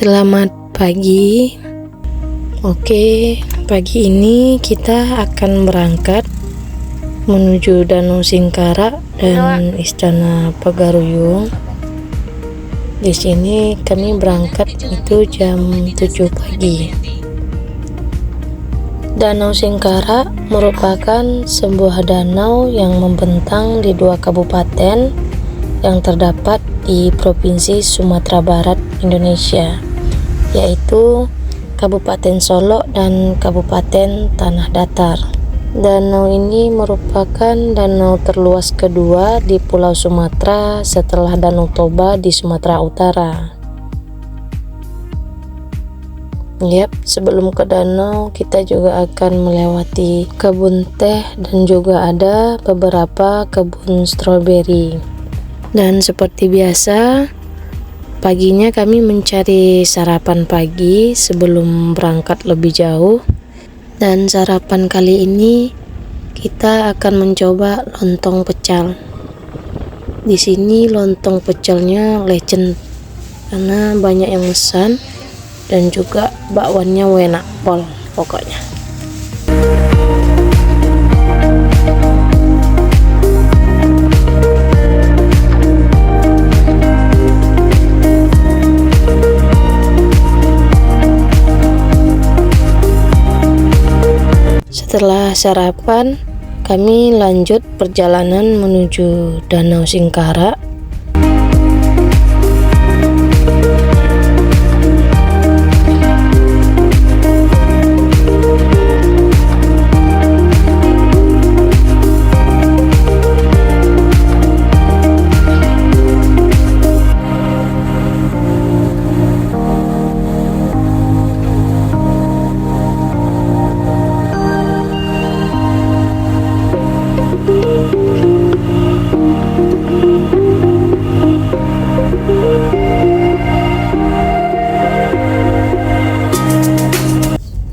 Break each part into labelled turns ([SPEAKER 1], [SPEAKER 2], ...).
[SPEAKER 1] Selamat pagi. Oke, pagi ini kita akan berangkat menuju Danau Singkarak dan Istana Pagaruyung. Di sini kami berangkat itu jam 7 pagi. Danau Singkarak merupakan sebuah danau yang membentang di dua kabupaten yang terdapat di Provinsi Sumatera Barat, Indonesia, yaitu Kabupaten Solok dan Kabupaten Tanah Datar. Danau ini merupakan danau terluas kedua di Pulau Sumatera setelah Danau Toba di Sumatera Utara. Sebelum ke danau kita juga akan melewati kebun teh dan juga ada beberapa kebun stroberi. Dan seperti biasa, paginya kami mencari sarapan pagi sebelum berangkat lebih jauh. Dan sarapan kali ini kita akan mencoba lontong pecal. Di sini lontong pecalnya legend karena banyak yang pesan dan juga bakwannya enak pol pokoknya. Setelah sarapan, kami lanjut perjalanan menuju Danau Singkarak.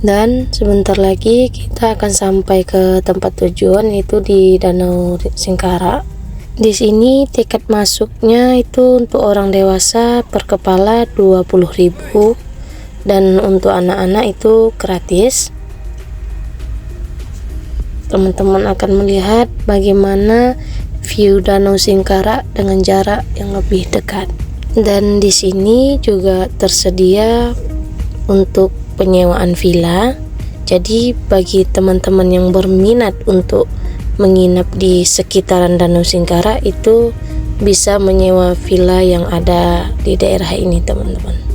[SPEAKER 1] Dan sebentar lagi kita akan sampai ke tempat tujuan, itu di Danau Singkarak. Di sini tiket masuknya itu untuk orang dewasa per kepala 20.000 dan untuk anak-anak itu gratis. Teman-teman akan melihat bagaimana view Danau Singkarak dengan jarak yang lebih dekat. Dan di sini juga tersedia untuk penyewaan villa. Jadi bagi teman-teman yang berminat untuk menginap di sekitaran Danau Singkarak itu bisa menyewa villa yang ada di daerah ini, teman-teman.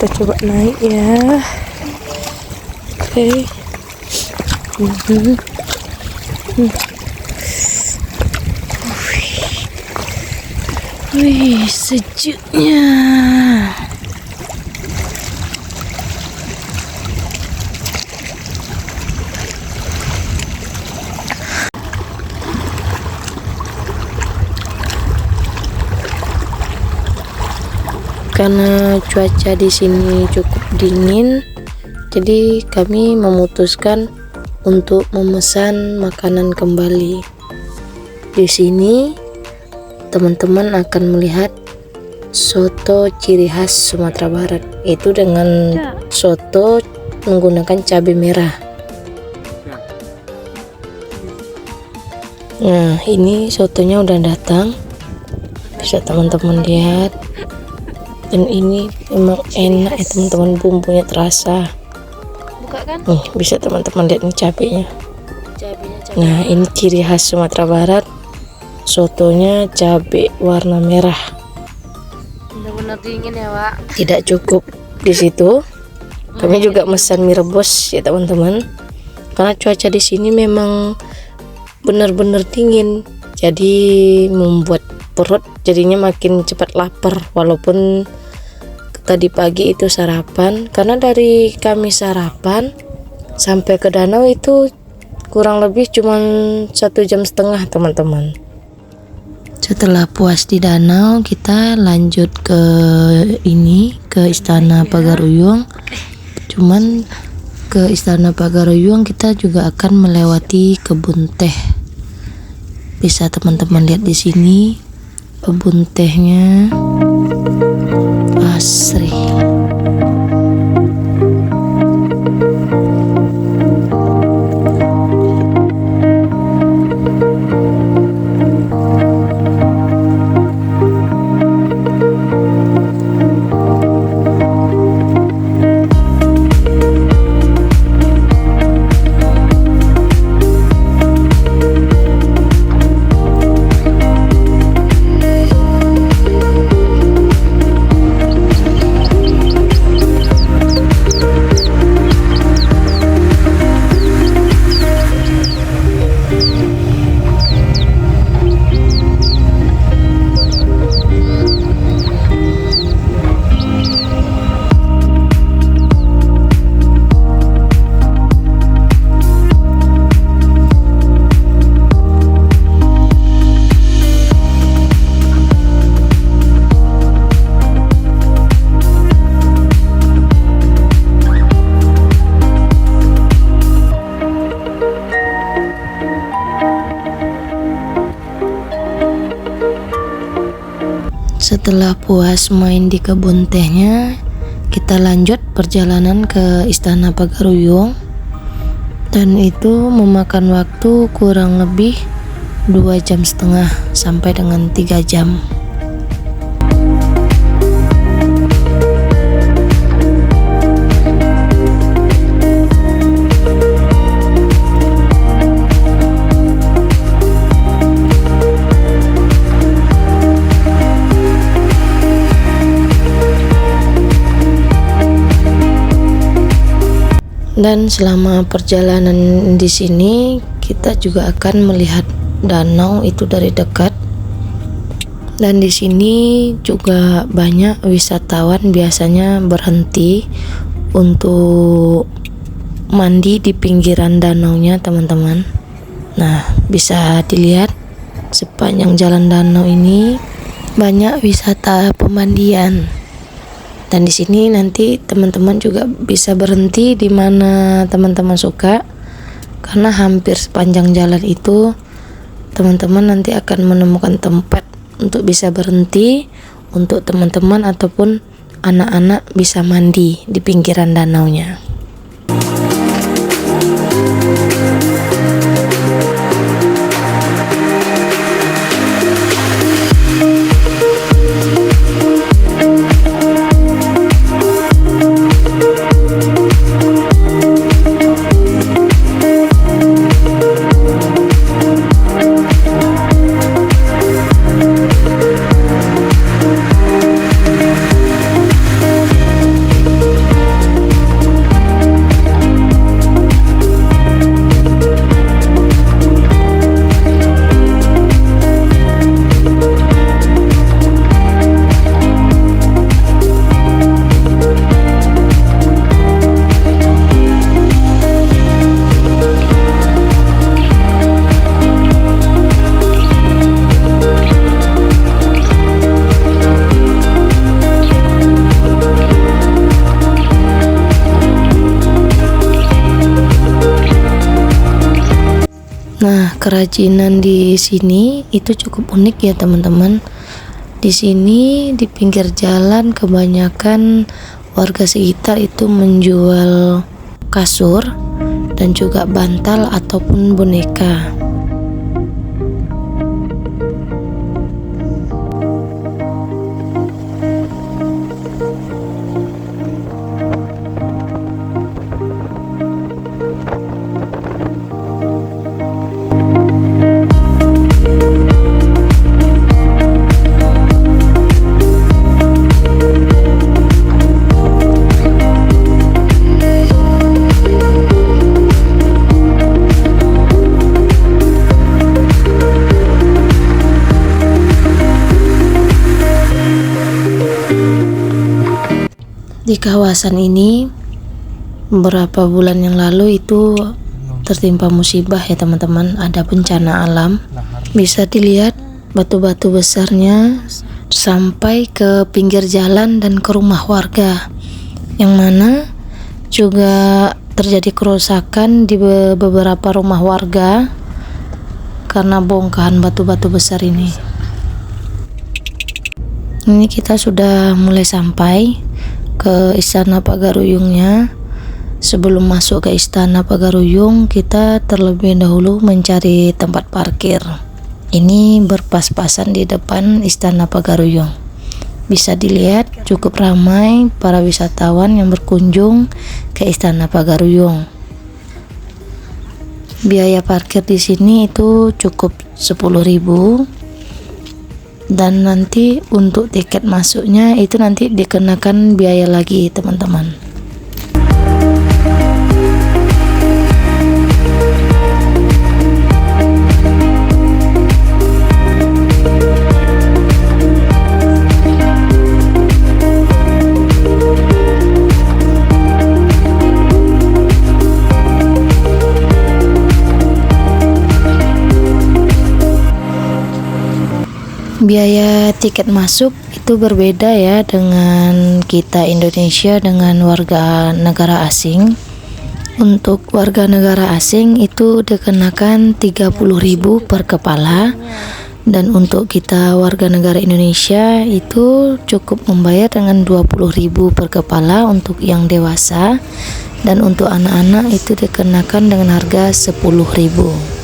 [SPEAKER 1] Kita coba naik ya. Oke. Wih, sejuknya. Karena cuaca di sini cukup dingin, jadi kami memutuskan untuk memesan makanan kembali. Di sini teman-teman akan melihat soto ciri khas Sumatera Barat, itu dengan soto menggunakan cabai merah. Nah, ini sotonya udah datang, bisa teman-teman lihat. Dan ini memang enak ya teman-teman, bumbunya terasa.
[SPEAKER 2] Buka kan?
[SPEAKER 1] Bisa teman-teman lihat nih cabenya. Nah, ini ciri khas Sumatera Barat, sotonya cabai warna merah.
[SPEAKER 2] Benar-benar dingin ya, Pak.
[SPEAKER 1] Tidak cukup di situ, kami juga pesan mie rebus ya teman-teman. Karena cuaca di sini memang benar-benar dingin, jadi membuat perut jadinya makin cepat lapar. Walaupun tadi pagi itu sarapan, karena dari kami sarapan sampai ke danau itu kurang lebih cuma 1,5 jam teman-teman. Setelah puas di danau, kita lanjut ke Istana Pagaruyung. Cuman ke Istana Pagaruyung kita juga akan melewati kebun teh. Bisa teman-teman lihat di sini kebun tehnya asri. Setelah puas main di kebun tehnya, kita lanjut perjalanan ke Istana Pagaruyung, dan itu memakan waktu kurang lebih 2,5 jam sampai dengan 3 jam. Dan selama perjalanan di sini kita juga akan melihat danau itu dari dekat. Dan di sini juga banyak wisatawan biasanya berhenti untuk mandi di pinggiran danaunya teman-teman. Nah, bisa dilihat sepanjang jalan danau ini banyak wisata pemandian. Dan di sini nanti teman-teman juga bisa berhenti di mana teman-teman suka, karena hampir sepanjang jalan itu teman-teman nanti akan menemukan tempat untuk bisa berhenti untuk teman-teman ataupun anak-anak bisa mandi di pinggiran danaunya. kerajinan di sini itu cukup unik ya teman-teman. Di sini di pinggir jalan kebanyakan warga sekitar itu menjual kasur dan juga bantal ataupun boneka. Di kawasan ini beberapa bulan yang lalu itu tertimpa musibah ya teman-teman, ada bencana alam. Bisa dilihat batu-batu besarnya sampai ke pinggir jalan dan ke rumah warga, yang mana juga terjadi kerusakan di beberapa rumah warga karena bongkahan batu-batu besar ini. Ini kita sudah mulai sampai ke Istana Pagaruyungnya. Sebelum masuk ke Istana Pagaruyung, kita terlebih dahulu mencari tempat parkir. Ini berpas-pasan di depan Istana Pagaruyung. Bisa dilihat cukup ramai para wisatawan yang berkunjung ke Istana Pagaruyung. Biaya parkir di sini itu cukup 10.000. Dan nanti untuk tiket masuknya itu nanti dikenakan biaya lagi teman-teman. Biaya tiket masuk itu berbeda ya dengan kita Indonesia dengan warga negara asing. Untuk warga negara asing itu dikenakan 30.000 per kepala, dan untuk kita warga negara Indonesia itu cukup membayar dengan 20.000 per kepala untuk yang dewasa, dan untuk anak-anak itu dikenakan dengan harga 10.000.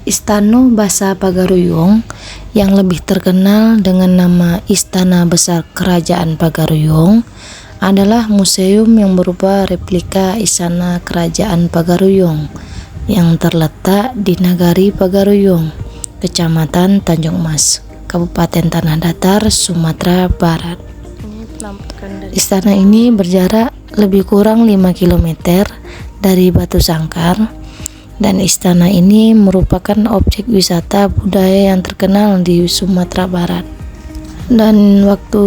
[SPEAKER 1] Istana Basa Pagaruyung yang lebih terkenal dengan nama Istana Besar Kerajaan Pagaruyung adalah museum yang berupa replika Istana Kerajaan Pagaruyung yang terletak di Nagari Pagaruyung, Kecamatan Tanjung Mas, Kabupaten Tanah Datar, Sumatera Barat. Istana ini berjarak lebih kurang 5 km dari Batu Sangkar, dan istana ini merupakan objek wisata budaya yang terkenal di Sumatera Barat. Dan waktu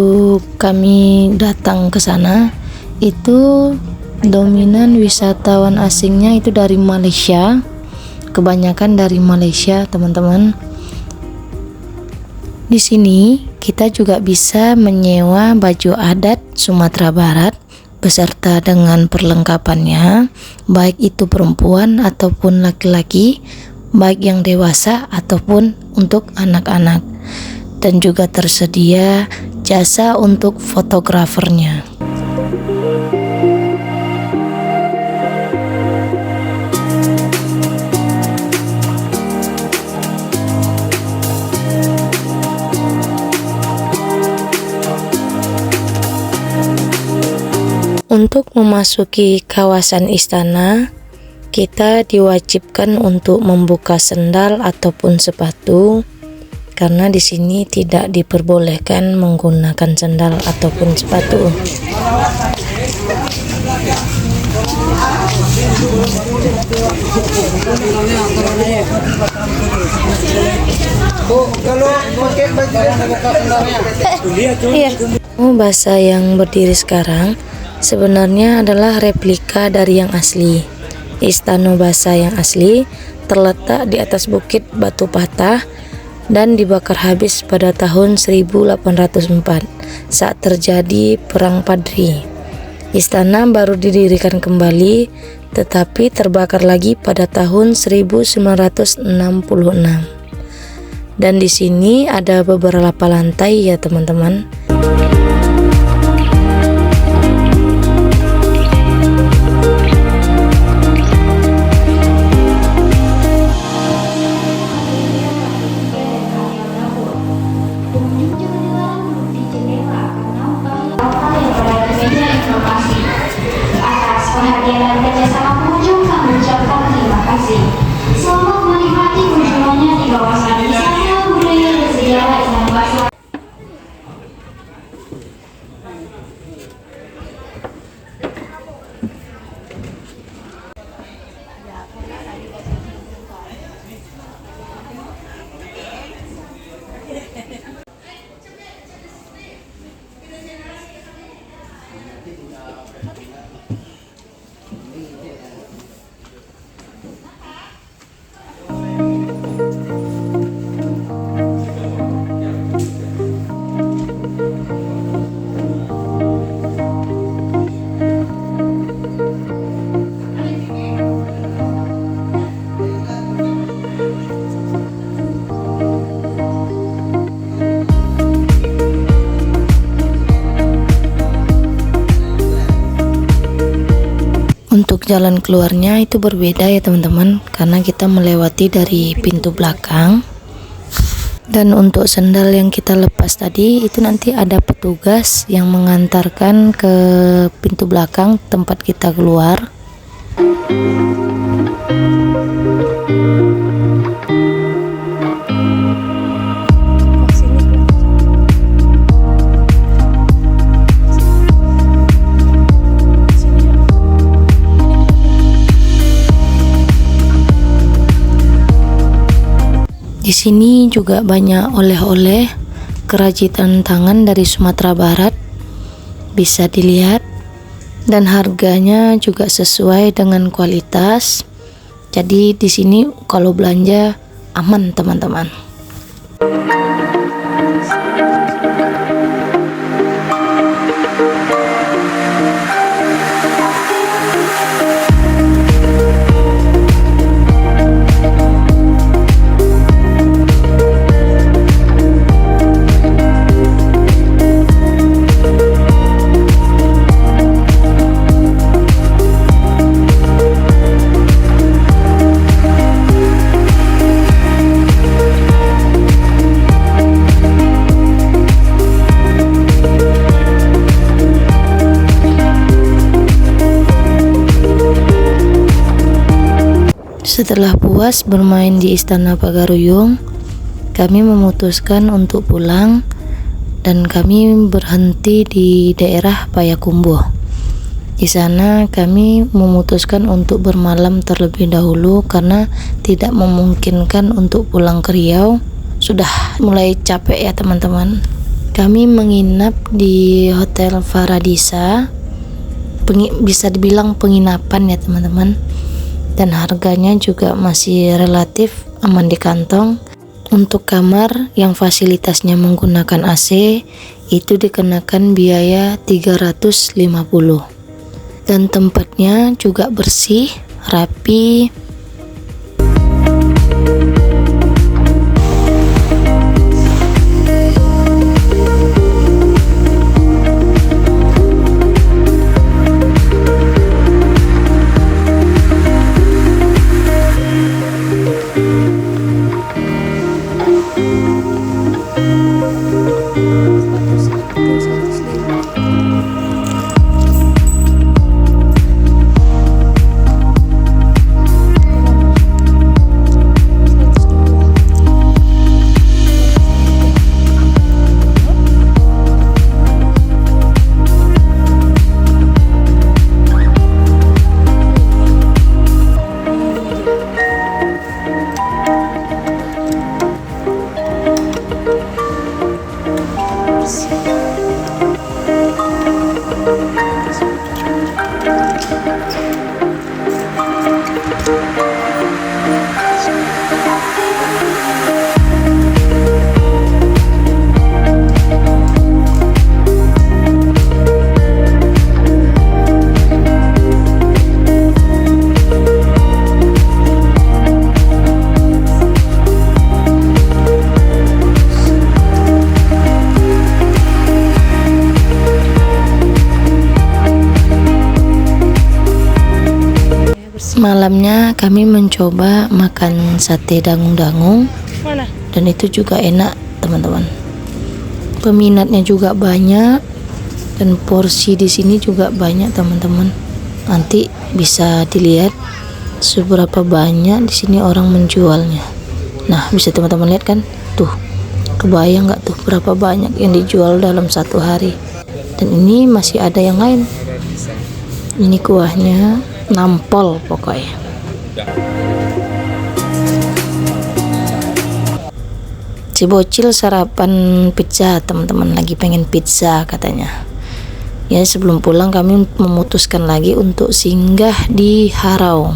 [SPEAKER 1] kami datang ke sana itu dominan wisatawan asingnya itu dari Malaysia, kebanyakan dari Malaysia teman-teman. Di sini kita juga bisa menyewa baju adat Sumatera Barat beserta dengan perlengkapannya, baik itu perempuan ataupun laki-laki, baik yang dewasa ataupun untuk anak-anak, dan juga tersedia jasa untuk fotografernya. Untuk memasuki kawasan istana, kita diwajibkan untuk membuka sendal ataupun sepatu karena di sini tidak diperbolehkan menggunakan sendal ataupun sepatu. Basa yang berdiri sekarang sebenarnya adalah replika dari yang asli. Istana Basa yang asli terletak di atas bukit Batu Patah dan dibakar habis pada tahun 1804 saat terjadi Perang Padri. Istana baru didirikan kembali tetapi terbakar lagi pada tahun 1966. Dan di sini ada beberapa lantai ya teman-teman. Untuk jalan keluarnya itu berbeda ya teman-teman, karena kita melewati dari pintu belakang. Dan untuk sendal yang kita lepas tadi itu nanti ada petugas yang mengantarkan ke pintu belakang tempat kita keluar. Di sini juga banyak oleh-oleh kerajinan tangan dari Sumatera Barat, bisa dilihat, dan harganya juga sesuai dengan kualitas. Jadi di sini kalau belanja aman teman-teman. Setelah puas bermain di Istana Pagaruyung, kami memutuskan untuk pulang dan kami berhenti di daerah Payakumbuh. Di sana kami memutuskan untuk bermalam terlebih dahulu karena tidak memungkinkan untuk pulang ke Riau. Sudah mulai capek ya teman-teman. Kami menginap di Hotel Faradisa, bisa dibilang penginapan ya teman-teman. Dan harganya juga masih relatif aman di kantong. Untuk kamar yang fasilitasnya menggunakan AC itu dikenakan biaya 350. Dan tempatnya juga bersih, rapi. Malamnya kami mencoba makan sate dangung-dangung
[SPEAKER 2] Mana?
[SPEAKER 1] dan itu juga enak teman-teman. Peminatnya juga banyak dan porsi di sini juga banyak teman-teman. Nanti bisa dilihat seberapa banyak di sini orang menjualnya. Nah, bisa teman-teman lihat kan? Tuh, kebayang nggak tuh berapa banyak yang dijual dalam satu hari. Dan ini masih ada yang lain. Ini kuahnya nampol pokoknya. Si bocil sarapan pizza teman-teman, lagi pengen pizza katanya. Ya, sebelum pulang kami memutuskan lagi untuk singgah di Harau.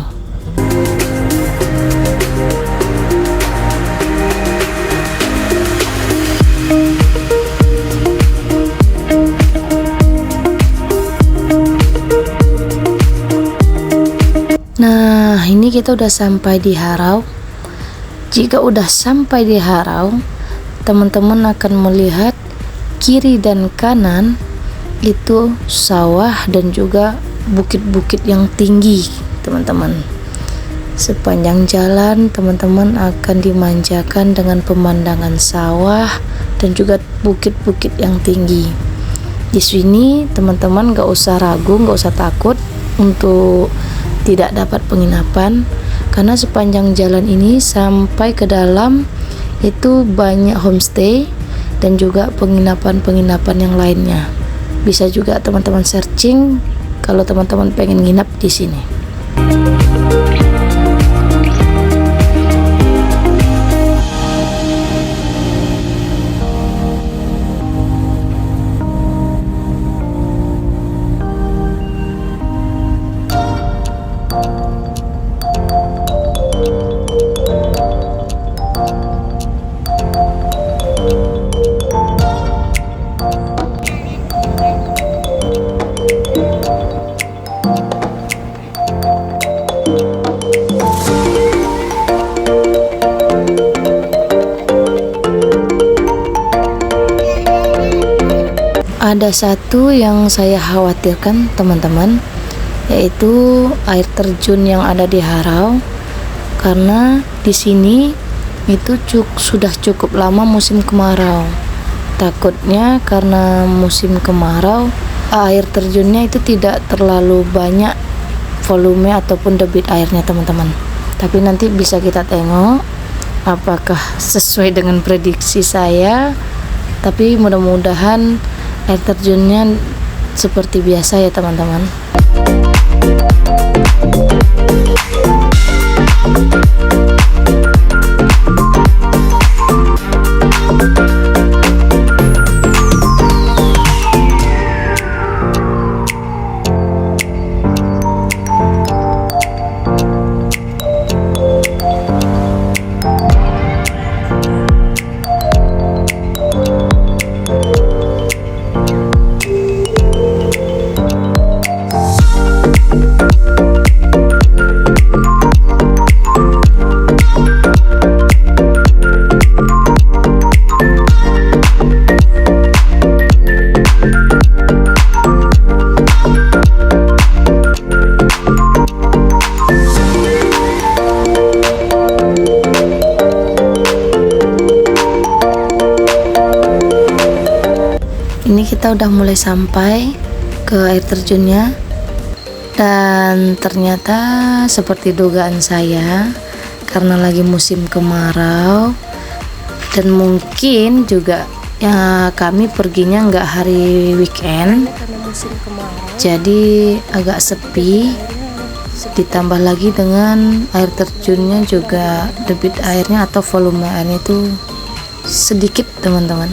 [SPEAKER 1] Nah, ini kita udah sampai di Harau. Jika udah sampai di Harau, teman-teman akan melihat kiri dan kanan itu sawah dan juga bukit-bukit yang tinggi, teman-teman. Sepanjang jalan, teman-teman akan dimanjakan dengan pemandangan sawah dan juga bukit-bukit yang tinggi. Di sini, teman-teman gak usah ragu, gak usah takut untuk tidak dapat penginapan, karena sepanjang jalan ini sampai ke dalam itu banyak homestay dan juga penginapan-penginapan yang lainnya. Bisa juga teman-teman searching kalau teman-teman pengen nginap di sini. Ada satu yang saya khawatirkan teman-teman, yaitu air terjun yang ada di Harau, karena di sini itu sudah cukup lama musim kemarau. Takutnya karena musim kemarau air terjunnya itu tidak terlalu banyak volume ataupun debit airnya teman-teman. Tapi nanti bisa kita tengok apakah sesuai dengan prediksi saya. Tapi mudah-mudahan air terjunnya seperti biasa ya teman-teman. Ini kita udah mulai sampai ke air terjunnya, dan ternyata seperti dugaan saya, karena lagi musim kemarau dan mungkin juga ya kami perginya nggak hari weekend, jadi agak sepi. Ditambah lagi dengan air terjunnya juga debit airnya atau volume airnya itu sedikit teman-teman.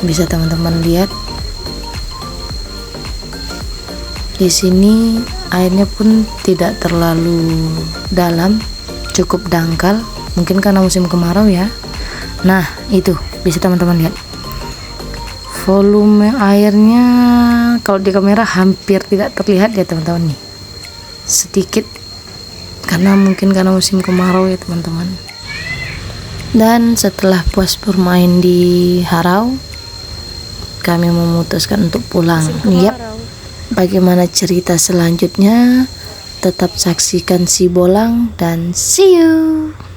[SPEAKER 1] Bisa teman-teman lihat di sini airnya pun tidak terlalu dalam, cukup dangkal, mungkin karena musim kemarau ya. Nah, itu bisa teman-teman lihat volume airnya. Kalau di kamera hampir tidak terlihat ya teman-teman, nih sedikit karena mungkin karena musim kemarau ya teman-teman. Dan setelah puas bermain di Harau, kami memutuskan untuk pulang. Yap, bagaimana cerita selanjutnya tetap saksikan si Bolang dan see you.